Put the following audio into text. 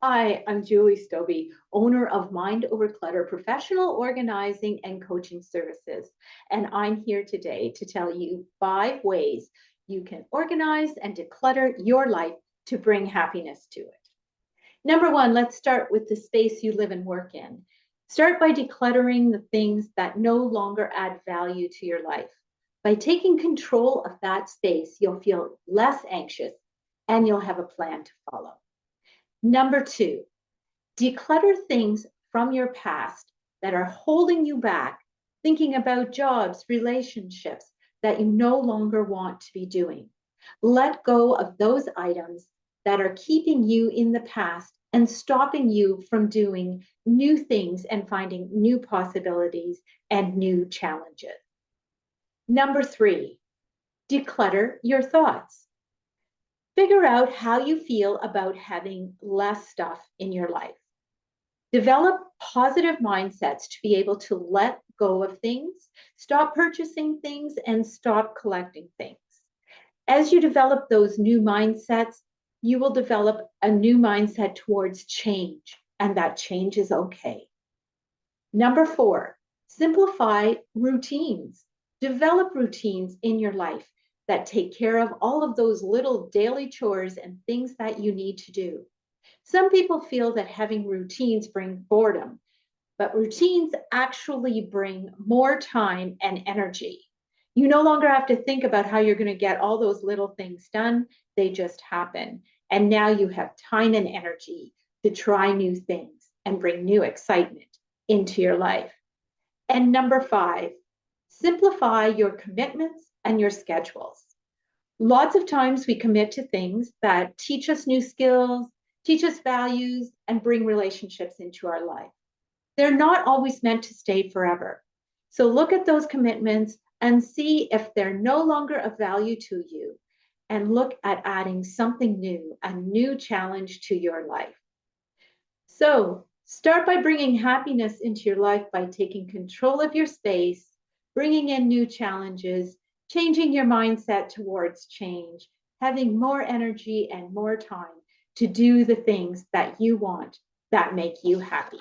Hi, I'm Julie Stobie, owner of Mind Over Clutter Professional Organizing and Coaching Services. And I'm here today to tell you 5 ways you can organize and declutter your life to bring happiness to it. Number 1, let's start with the space you live and work in. Start by decluttering the things that no longer add value to your life. By taking control of that space, you'll feel less anxious and you'll have a plan to follow. Number 2, declutter things from your past that are holding you back, thinking about jobs, relationships that you no longer want to be doing. Let go of those items that are keeping you in the past and stopping you from doing new things and finding new possibilities and new challenges. Number 3, declutter your thoughts. Figure out how you feel about having less stuff in your life. Develop positive mindsets to be able to let go of things, stop purchasing things, and stop collecting things. As you develop those new mindsets, you will develop a new mindset towards change, and that change is okay. Number 4, simplify routines. Develop routines in your life that take care of all of those little daily chores and things that you need to do. Some people feel that having routines bring boredom, but routines actually bring more time and energy. You no longer have to think about how you're going to get all those little things done. They just happen. And now you have time and energy to try new things and bring new excitement into your life. And number 5, simplify your commitments and your schedules. Lots of times we commit to things that teach us new skills, teach us values, and bring relationships into our life. They're not always meant to stay forever. So look at those commitments and see if they're no longer of value to you, and look at adding something new, a new challenge to your life. So start by bringing happiness into your life by taking control of your space, bringing in new challenges, changing your mindset towards change, having more energy and more time to do the things that you want that make you happy.